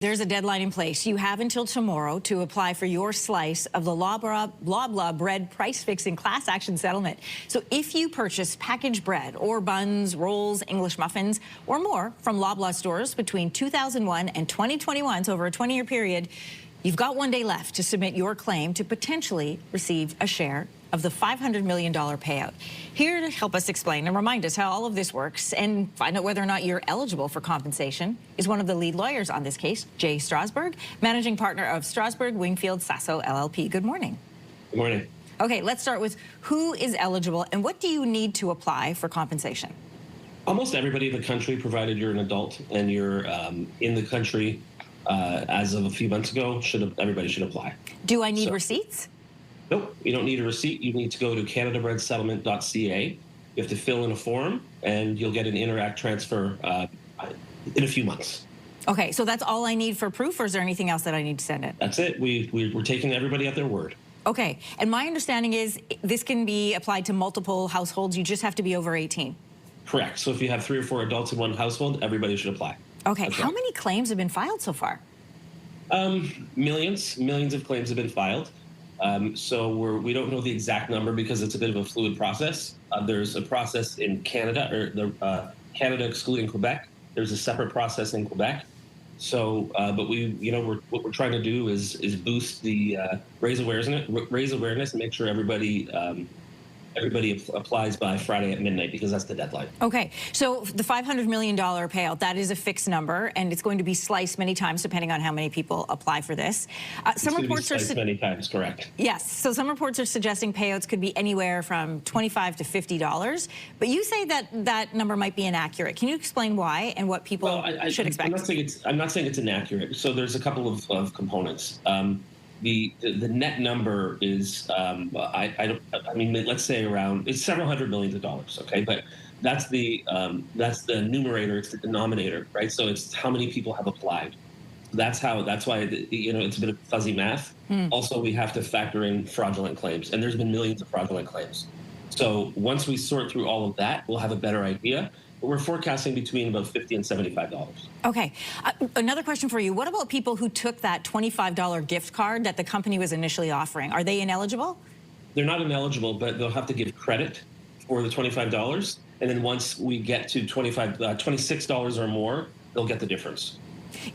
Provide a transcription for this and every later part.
There's a deadline in place. You have until tomorrow to apply for your slice of the Loblaw bread price-fixing class action settlement. So if you purchase packaged bread or buns, rolls, English muffins, or more from Loblaw stores between 2001 and 2021, so over a 20-year period, you've got 1 day left to submit your claim to potentially receive a share of the $500 million payout. Here to help us explain and remind us how all of this works and find out whether or not you're eligible for compensation is one of the lead lawyers on this case, Jay Strosberg, managing partner of Strosberg, Wingfield, Sasso, LLP. Good morning. Good morning. Okay, let's start with who is eligible and what do you need to apply for compensation? Almost everybody in the country, provided you're an adult and you're in the country as of a few months ago, everybody should apply. Do I need receipts? Nope, you don't need a receipt. You need to go to canadabreadsettlement.ca. You have to fill in a form, and you'll get an Interact transfer in a few months. Okay, so that's all I need for proof, or is there anything else that I need to send in? That's it. We're taking everybody at their word. Okay, and my understanding is this can be applied to multiple households. You just have to be over 18. Correct. So if you have 3 or 4 adults in one household, everybody should apply. Okay, That's how right. many claims have been filed so far? Millions of claims have been filed. So we don't know the exact number because it's a bit of a fluid process. There's a process in Canada, or Canada excluding Quebec. There's a separate process in Quebec. So, but what we're trying to do is boost the raise awareness, and make sure everybody applies by Friday at midnight, because that's the deadline. Okay, so the $500 million payout, that is a fixed number, and it's going to be sliced many times depending on how many people apply for this. Some reports are many times, correct? Yes, so some reports are suggesting payouts could be anywhere from $25 to $50, but you say that that number might be inaccurate. Can you explain why and what people should expect? I'm not saying it's inaccurate. So there's a couple of components. The net number is let's say around, it's several hundred millions of dollars, okay, but that's the numerator, it's the denominator, right? So it's how many people have applied. That's why it's a bit of fuzzy math. Also, we have to factor in fraudulent claims, and there's been millions of fraudulent claims. So once we sort through all of that, we'll have a better idea. But we're forecasting between about $50 and $75. Okay. Another question for you. What about people who took that $25 gift card that the company was initially offering? Are they ineligible? They're not ineligible, but they'll have to give credit for the $25. And then once we get to $26 or more, they'll get the difference.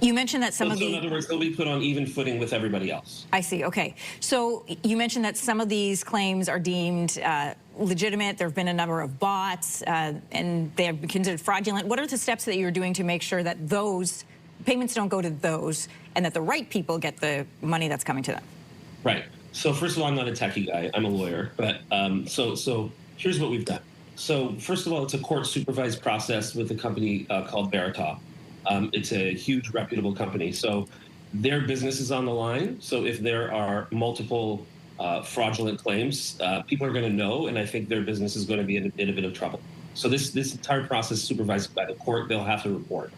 You mentioned that some of the... in other words, they'll be put on even footing with everybody else. I see. Okay. So you mentioned that some of these claims are deemed legitimate. There have been a number of bots, and they have been considered fraudulent. What are the steps that you're doing to make sure that those payments don't go to those and that the right people get the money that's coming to them? Right. So first of all, I'm not a techie guy. I'm a lawyer. But so here's what we've done. So first of all, it's a court-supervised process with a company called Verita. It's a huge, reputable company. So their business is on the line. So if there are multiple fraudulent claims, people are going to know, and I think their business is going to be in a bit of trouble. So this entire process is supervised by the court. They'll have to report.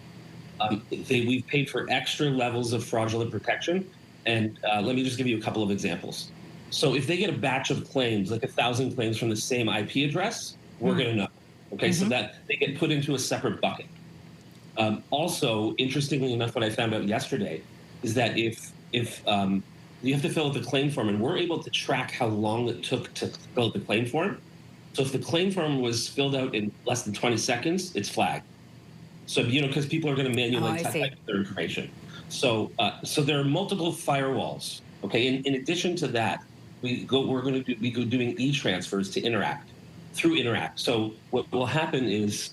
We've paid for extra levels of fraudulent protection. And let me just give you a couple of examples. So if they get a batch of claims, like 1,000 claims from the same IP address, we're going to know. Okay, so that they get put into a separate bucket. Also, interestingly enough, what I found out yesterday is that if you have to fill out the claim form, and we're able to track how long it took to fill out the claim form. So if the claim form was filled out in less than 20 seconds, it's flagged. So, because people are going to manually type their information. So there are multiple firewalls. Okay, in addition to that, we're going to be doing e-transfers to Interact, through Interact. So what will happen is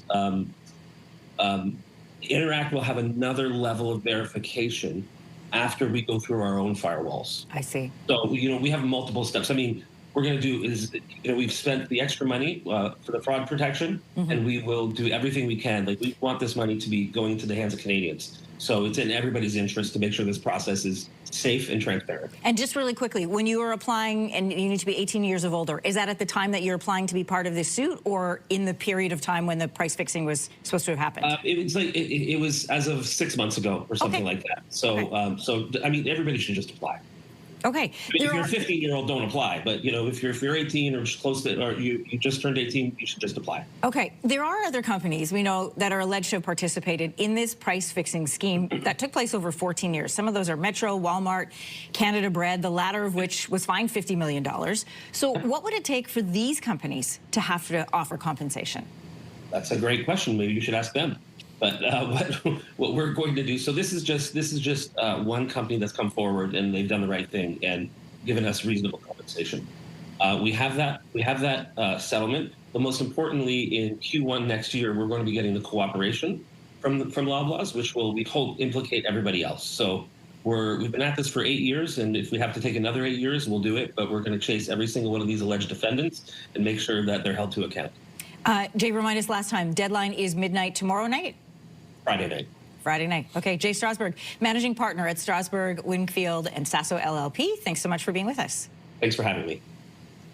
Interact will have another level of verification after we go through our own firewalls. I see. So, we have multiple steps. I mean, we're going to do is, we've spent the extra money for the fraud protection, and we will do everything we can. Like, we want this money to be going into the hands of Canadians. So it's in everybody's interest to make sure this process is safe and transparent. And just really quickly, when you are applying and you need to be 18 years of older, is that at the time that you're applying to be part of this suit, or in the period of time when the price fixing was supposed to have happened? It was as of 6 months ago or something like that. So, I mean, everybody should just apply. Okay. I mean, if you're a 15-year-old, don't apply. But if you're 18 or close to, or you just turned 18, you should just apply. Okay. There are other companies we know that are alleged to have participated in this price fixing scheme that took place over 14 years. Some of those are Metro, Walmart, Canada Bread, the latter of which was fined $50 million. So what would it take for these companies to have to offer compensation? That's a great question. Maybe you should ask them. But what we're going to do, so this is just one company that's come forward and they've done the right thing and given us reasonable compensation. We have that settlement. But most importantly, in Q1 next year, we're going to be getting the cooperation from Loblaws, which will, we hope, implicate everybody else. So we've been at this for 8 years, and if we have to take another 8 years, we'll do it. But we're going to chase every single one of these alleged defendants and make sure that they're held to account. Jay, remind us last time, deadline is midnight tomorrow night? Friday night. Friday night. Okay, Jay Strosberg, managing partner at Strosberg, Winfield, and Sasso LLP. Thanks so much for being with us. Thanks for having me.